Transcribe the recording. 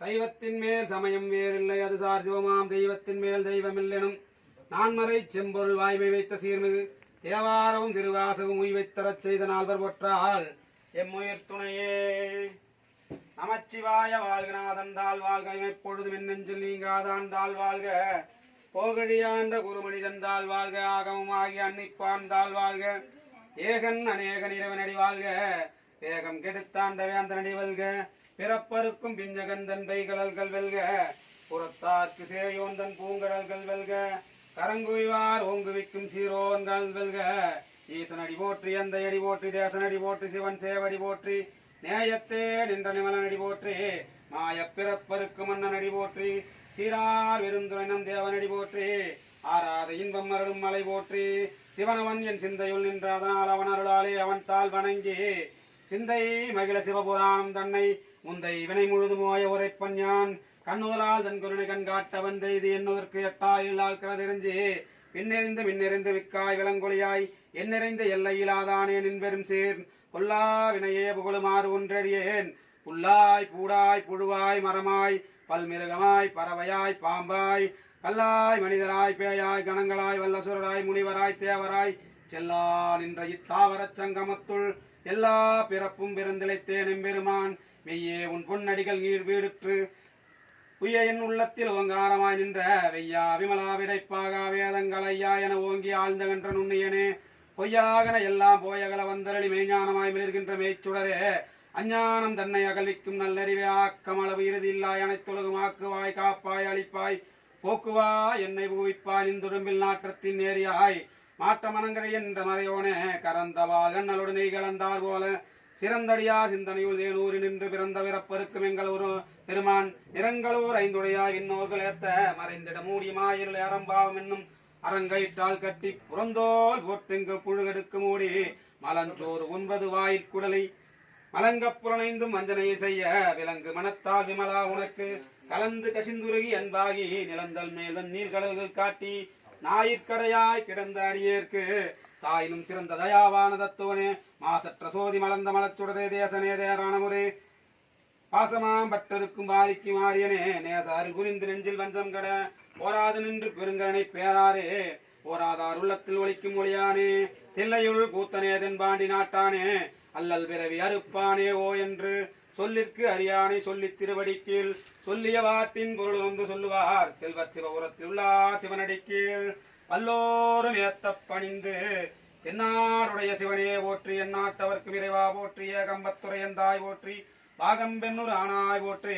தெய்வத்தின் மேல் சமயம் வேறில்லை அது சார் சிவமாம் தெய்வத்தின் மேல் தெய்வமில்லெனும் நான்மறை செம்பொருள் வாய்மை வைத்த சீர்மிகு தேவாரவும் திருவாசகம் உய்வைத்தரச் செய்த நால்வர் ஒற்றால் எம்முயிர் துணையே. நமச்சிவாய வாழ்கநாதன் தாள் வாழ்க எப்பொழுதும் என்னெஞ்சில் நீங்காதான் தாள் வாழ்க போகழியாண்ட குருமனிதன் தாள் வாழ்க ஆகமும் ஆகிய அன்னிப்பான் தாள் வாழ்க ஏகன் அநேகன் இறைவனடி வாழ்க வேகம் கெடுத்தாண்ட வேந்தனடி வல்க பிறப்பருக்கும் பிஞ்சகந்தன் பைகடல்கள் வெல்க புறத்தார்க்கு சேயோந்தன் பூங்கடல்கள் வெல்க கரங்குய்வார் ஓங்குவிக்கும் சீரோன்கள் வெல்க ஈசனடி போற்றி அந்த அடி போற்றி தேசனடி போற்றி சிவன் சேவடி போற்றி நேயத்தே நின்ற நிமலனடி போற்றி மாயப் பிறப்பருக்கு மன்னனடி போற்றி சீரார் விருந்துரைனம் தேவனடி போற்றி ஆராத இன்பம் மரடும் மலை போற்றி சிவனவன் என் சிந்தையுள் நின்ற அதனால் அவன் அருளாலே அவன் தாள் வணங்கி சிந்தை மகிழ சிவபுராணம் தன்னை முந்தை வினை முழுதுமோய உரைப்பன் யான் கண்ணுதலால் தன் குருணை கண் காட்ட வந்த இது என்னதற்கு எட்டாயிலால் கிளறிஞ்சி பின்னெறிந்து மின்னெறிந்து விக்காய் விலங்கொழியாய் எந்நிறைந்த எல்லையிலாதானே நின்பெரும் சேர் கொல்லா வினையே புகழுமாறு ஒன்றறியேன் புல்லாய் பூடாய் புழுவாய் மரமாய் பல்மிருகமாய் பறவையாய் பாம்பாய் கல்லாய் மனிதராய் பேயாய் கணங்களாய் வல்லசுரராய் முனிவராய் தேவராய் செல்லா நின்ற இத்தாவரச் சங்கமத்துள் எல்லா பிறப்பும் பிறந்திழைத்தேன் எம்பெருமான் மெய்யே உன் பொன்னடிகள் நீர் வீடுற்று உய்ய என் உள்ளத்தில் ஓங்காரமாய் நின்ற வெய்யா விமலா விடைப்பாக வேதங்கள் ஐயா என ஓங்கி ஆழ்ந்தகன்ற நுண்ணியனே பொய்யாகன எல்லாம் போயகல வந்தரளி மெய்ஞானமாய் மிளர்கின்ற மெய்ச்சுடரே அஞ்ஞானம் தன்னை அகல்விக்கும் நல்லறிவே ஆக்கமளவு இறுதி இல்லாய் அனைத்துலகுமாக்குவாய் காப்பாய் அளிப்பாய் போக்குவாய் என்னை பூவிப்பாய் இந்துரும்பில் நாற்றத்தின் நேரியாய் மாற்ற மனங்களை என்ற மறையோனே கரந்தவால் கண்ணலோடு நெய் கலந்தார் போல சிறந்தடியா சிந்தனையுள் தேனூரி நின்று பிறந்த பிறப்பருக்கும் எங்கள் ஒரு பெருமான் நிறங்களூர் ஐந்துடையாய் இன்னோர்கள் ஏத்த மறைந்திட மூடியமாயிருள் அறம்பாவம் என்னும் அரங்கயிற்றால் கட்டி புறந்தோல் போர்த்தெங்கு புழுகெடுக்கு மூடி மலஞ்சோறு 9 வாயில் குடலை மலங்கப் புலனைந்தும் வஞ்சனையை செய்ய விலங்கு மனத்தால் விமலா உனக்கு கலந்து கசிந்துருகி அன்பாகி நிலந்தல் மேல் நீர்கடல்கள் காட்டி ஞாயிற்கடையாய் கிடந்த அடியேற்கு தாயினும் சிறந்த தயாவான தத்துவனே மாசற்ற சோதி மலர்ந்த மலச்சுடரே தேசனே தேரானமுரே பாசமாம் பட்டருக்கும் வாரிக்கு மாறியனே நேசாரில் குனிந்து நெஞ்சில் வஞ்சம் கட போராது நின்று பெருங்கரனை பேராரே போராதார் உள்ளத்தில் ஒலிக்கும் ஒளியானே தில்லையுள் கூத்தனே தென்பாண்டி நாட்டானே அல்லல் பிறவி அறுப்பானே ஓ என்று சொல்லிற்கு அறியானை சொல்லித் திருவடி கீழ் சொல்லிய வாட்டின் பொருள் வந்து சொல்லுவார் செல்வர் சிவபுரத்தில் உள்ளார் சிவனடி கீழ் பல்லோரும் ஏத்த பணிந்து என்னாருடைய சிவனே போற்றி எந்நாட்டவர்க்கு விரைவா போற்றி ஏகம்பத்துறையந்தாய் போற்றி பாகம்பென்னூர் ஆனாய் போற்றி.